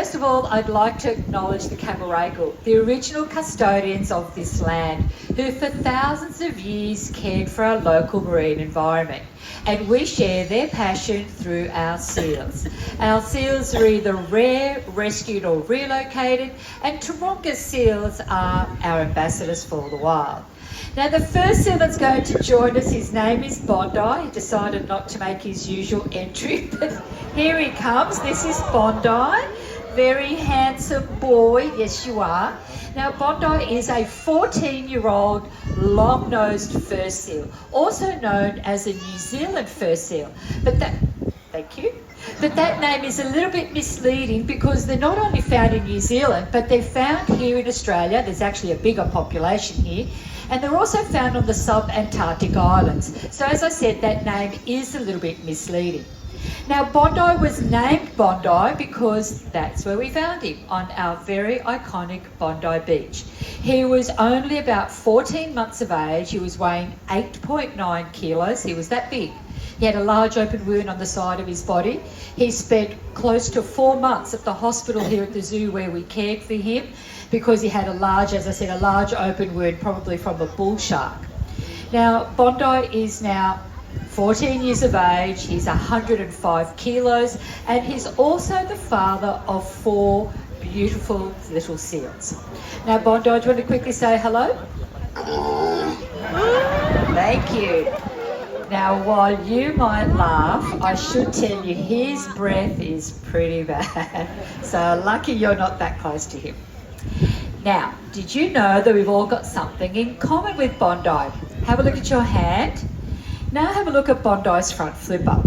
first of all, I'd like to acknowledge the Camaragal, the original custodians of this land, who for thousands of years cared for our local marine environment. And we share their passion through our seals. Our seals are either rare, rescued or relocated, and taronga seals are our ambassadors for the wild. Now the first seal that's going to join us, his name is Bondi. He decided not to make his usual entry, but here he comes. This is Bondi, very handsome boy, yes you are. Now Bondi is a 14-year-old long-nosed fur seal, also known as a New Zealand fur seal. But that name is a little bit misleading because they're not only found in New Zealand, but they're found here in Australia. There's actually a bigger population here. And they're also found on the sub-Antarctic islands. So as I said, that name is a little bit misleading. Now Bondi was named Bondi because that's where we found him, on our very iconic Bondi beach. He was only about 14 months of age. He was weighing 8.9 kilos. He was that big. He had a large open wound on the side of his body. He spent close to 4 months at the hospital here at the zoo where we cared for him because he had a large open wound, probably from a bull shark. Now, Bondi is now 14 years of age, he's 105 kilos, and he's also the father of 4 beautiful little seals. Now, Bondi, do you want to quickly say hello? Thank you. Now, while you might laugh, I should tell you his breath is pretty bad. So lucky you're not that close to him. Now, did you know that we've all got something in common with Bondi? Have a look at your hand. Now have a look at Bondi's front flipper.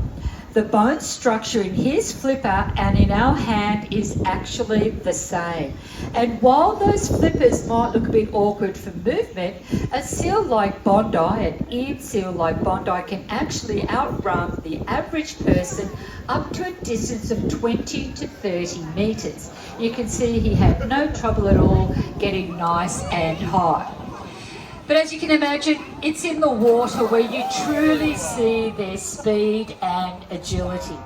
The bone structure in his flipper and in our hand is actually the same. And while those flippers might look a bit awkward for movement, a seal like Bondi, an eared seal like Bondi, can actually outrun the average person up to a distance of 20 to 30 metres. You can see he had no trouble at all getting nice and high. But as you can imagine, it's in the water where you truly see their speed and agility.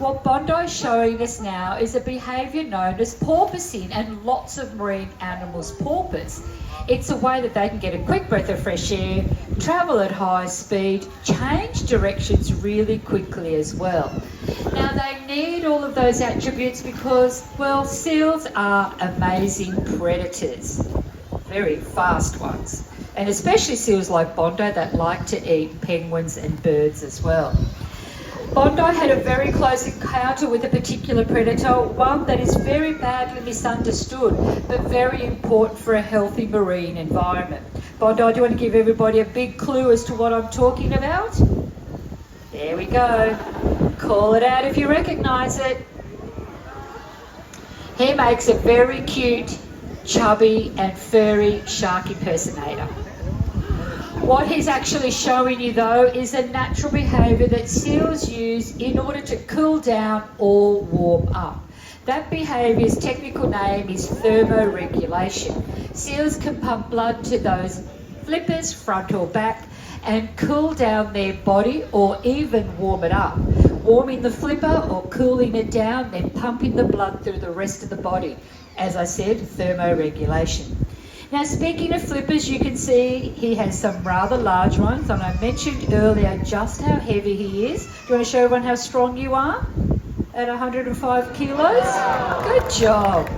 What Bondi's showing us now is a behaviour known as porpoising, and lots of marine animals porpoise. It's a way that they can get a quick breath of fresh air, travel at high speed, change directions really quickly as well. Now they need all of those attributes because, well, seals are amazing predators, very fast ones. And especially seals like Bondi that like to eat penguins and birds as well. Bondi had a very close encounter with a particular predator, one that is very badly misunderstood, but very important for a healthy marine environment. Bondi, do you want to give everybody a big clue as to what I'm talking about? There we go. Call it out if you recognise it. He makes a very cute, chubby and furry shark impersonator. What he's actually showing you though is a natural behaviour that seals use in order to cool down or warm up. That behaviour's technical name is thermoregulation. Seals can pump blood to those flippers, front or back, and cool down their body or even warm it up. Warming the flipper or cooling it down, then pumping the blood through the rest of the body. As I said, thermoregulation. Now speaking of flippers, you can see he has some rather large ones, and I mentioned earlier just how heavy he is. Do you want to show everyone how strong you are at 105 kilos? Good job.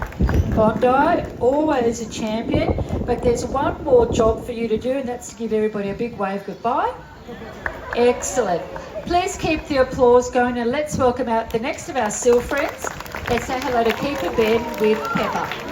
Bondi, always a champion, but there's one more job for you to do, and that's to give everybody a big wave goodbye. Excellent. Please keep the applause going, and let's welcome out the next of our seal friends. Let's say hello to Keeper Ben with Peppa.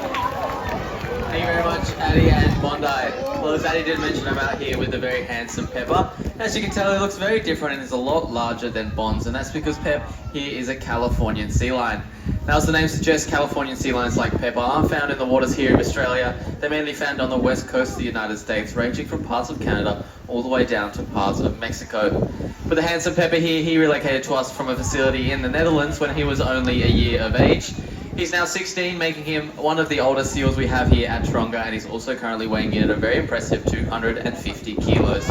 Thank you very much, Addie and Bondi. Well, as Addie did mention, I'm out here with the very handsome Peppa. As you can tell, he looks very different and is a lot larger than Bonds, and that's because Pep here is a Californian sea lion. Now, as the name suggests, Californian sea lions like Peppa aren't found in the waters here of Australia. They're mainly found on the west coast of the United States, ranging from parts of Canada all the way down to parts of Mexico. But the handsome Peppa here, he relocated to us from a facility in the Netherlands when he was only a year of age. He's now 16, making him one of the oldest seals we have here at Taronga, and he's also currently weighing in at a very impressive 250 kilos.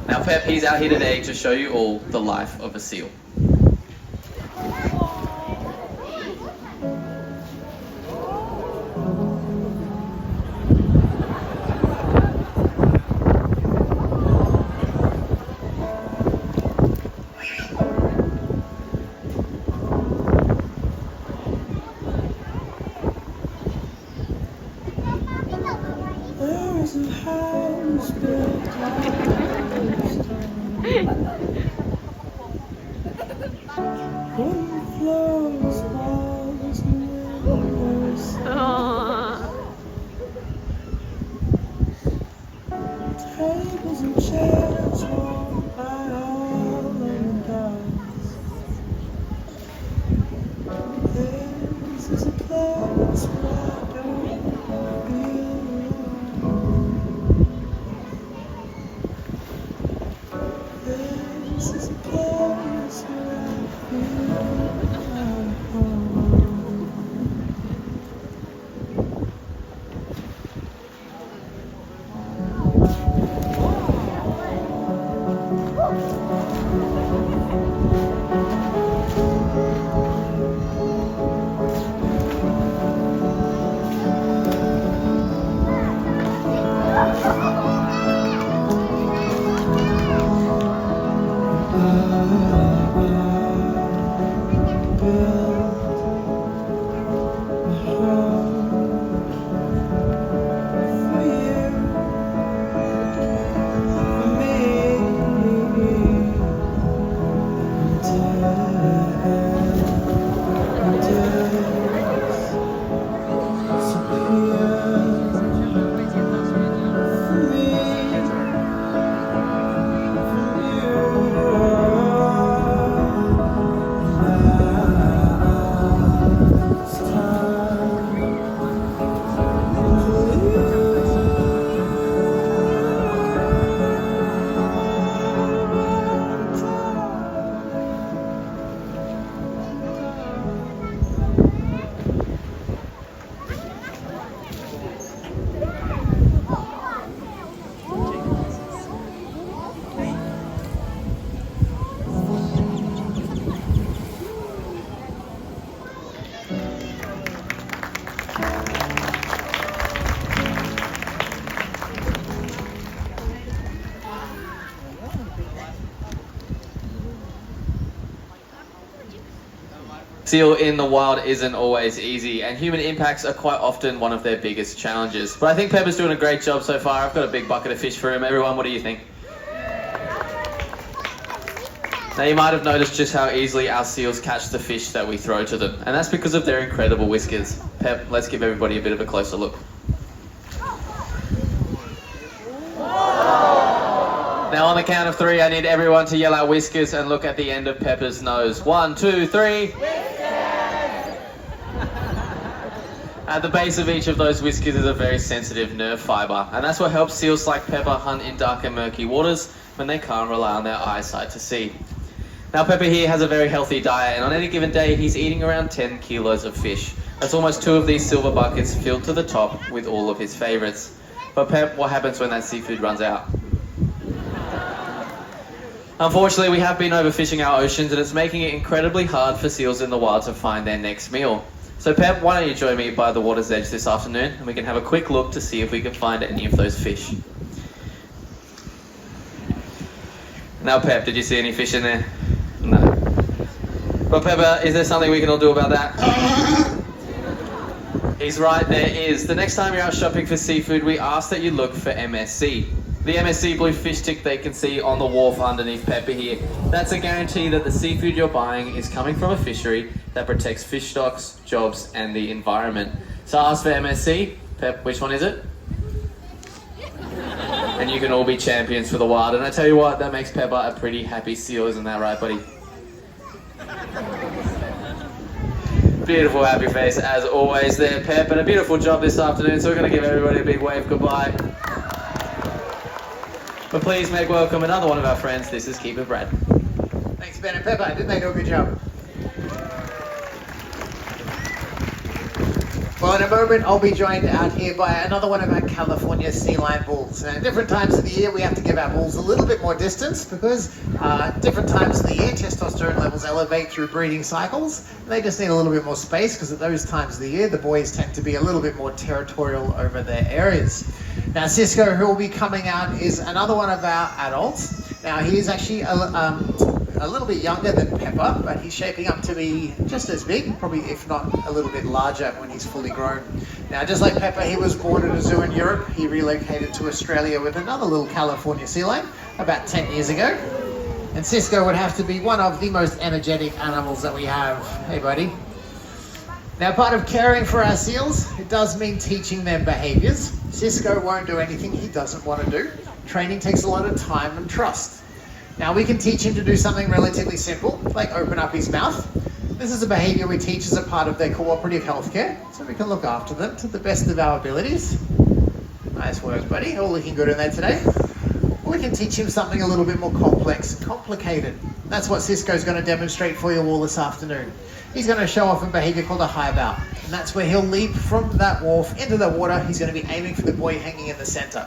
Now Pep, he's out here today to show you all the life of a seal. Tables and chairs worn by all and guys. This is a place where I don't belong. This is a place where I feel at home. Seal in the wild isn't always easy, and human impacts are quite often one of their biggest challenges. But I think Peppa's doing a great job so far. I've got a big bucket of fish for him. Everyone, what do you think? Now you might have noticed just how easily our seals catch the fish that we throw to them, and that's because of their incredible whiskers. Pep, let's give everybody a bit of a closer look. Now on the count of 3, I need everyone to yell out whiskers and look at the end of Peppa's nose. 1, 2, 3. At the base of each of those whiskers is a very sensitive nerve fibre, and that's what helps seals like Peppa hunt in dark and murky waters when they can't rely on their eyesight to see. Now Peppa here has a very healthy diet, and on any given day he's eating around 10 kilos of fish. That's almost 2 of these silver buckets filled to the top with all of his favourites. But Pep, what happens when that seafood runs out? Unfortunately, we have been overfishing our oceans, and it's making it incredibly hard for seals in the wild to find their next meal. So Pep, why don't you join me by the water's edge this afternoon, and we can have a quick look to see if we can find any of those fish. Now Pep, did you see any fish in there? No. But Peppa, is there something we can all do about that? He's right, there is. The next time you're out shopping for seafood, we ask that you look for MSC. The MSC blue fish tick they can see on the wharf underneath Peppa here. That's a guarantee that the seafood you're buying is coming from a fishery that protects fish stocks, jobs, and the environment. So ask for MSC. Pep, which one is it? And you can all be champions for the wild. And I tell you what, that makes Peppa a pretty happy seal, isn't that right, buddy? Beautiful happy face as always there, Pep, and a beautiful job this afternoon, so we're going to give everybody a big wave goodbye. But please make welcome another one of our friends. This is Keeper Brad. Thanks, Ben and Peppa. Didn't they do a good job? Well, in a moment, I'll be joined out here by another one of our California sea lion bulls. And at different times of the year, we have to give our bulls a little bit more distance because different times of the year, testosterone levels elevate through breeding cycles. And they just need a little bit more space because at those times of the year, the boys tend to be a little bit more territorial over their areas. Now, Cisco, who will be coming out, is another one of our adults. Now, he is actually a little bit younger than Peppa, but he's shaping up to be just as big, probably if not a little bit larger when he's fully grown. Now, just like Peppa, he was born at a zoo in Europe. He relocated to Australia with another little California sea lion about 10 years ago. And Cisco would have to be one of the most energetic animals that we have. Hey, buddy. Now, part of caring for our seals, it does mean teaching them behaviors. Cisco won't do anything he doesn't want to do. Training takes a lot of time and trust. Now, we can teach him to do something relatively simple, like open up his mouth. This is a behavior we teach as a part of their cooperative healthcare, so we can look after them to the best of our abilities. Nice work, buddy. All looking good in there today. We can teach him something a little bit more complex and complicated. That's what Cisco's going to demonstrate for you all this afternoon. He's going to show off a behavior called a high bow, and that's where he'll leap from that wharf into the water. He's going to be aiming for the buoy hanging in the center.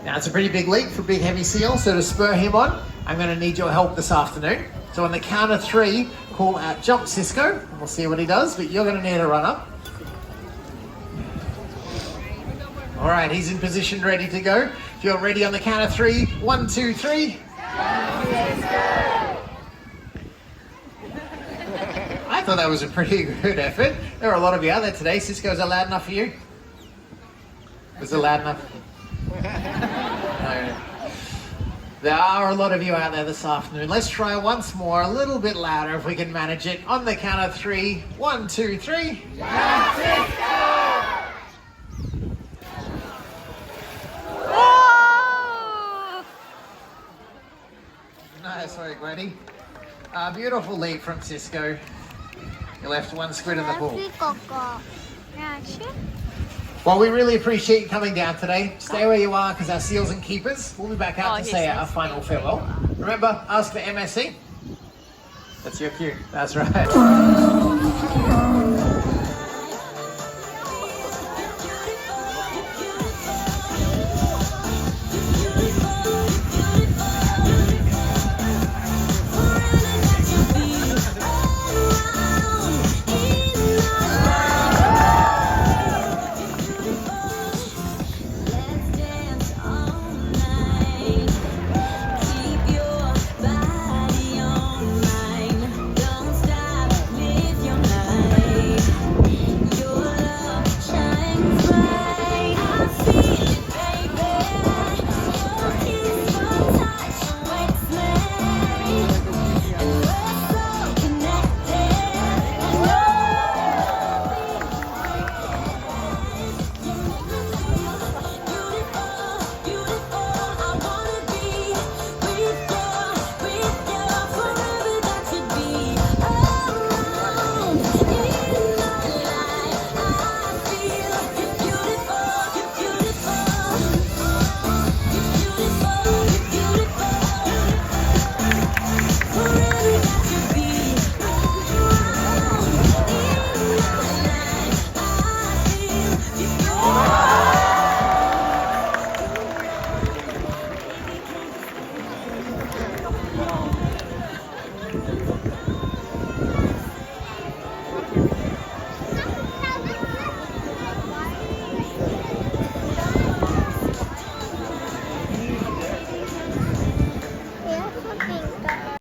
Now, it's a pretty big leap for a big heavy seal, so to spur him on, I'm going to need your help this afternoon. So on the count of 3, call out jump, Cisco, and we'll see what he does, but you're going to need a run up. All right, he's in position, ready to go. If you're ready on the count of 3, 1, 2, 3. I thought that was a pretty good effort. There are a lot of you out there today. Cisco, is that loud enough for you? Was it loud enough? No. There are a lot of you out there this afternoon. Let's try once more, a little bit louder if we can manage it. On the count of 3, 1, 2, 3. Nice work, buddy. Beautiful leap from Cisco. You left one squid in the pool. Well, we really appreciate you coming down today. Stay where you are because our seals and keepers will be back out to say our final farewell. Remember, ask for MSC. That's your cue. That's right.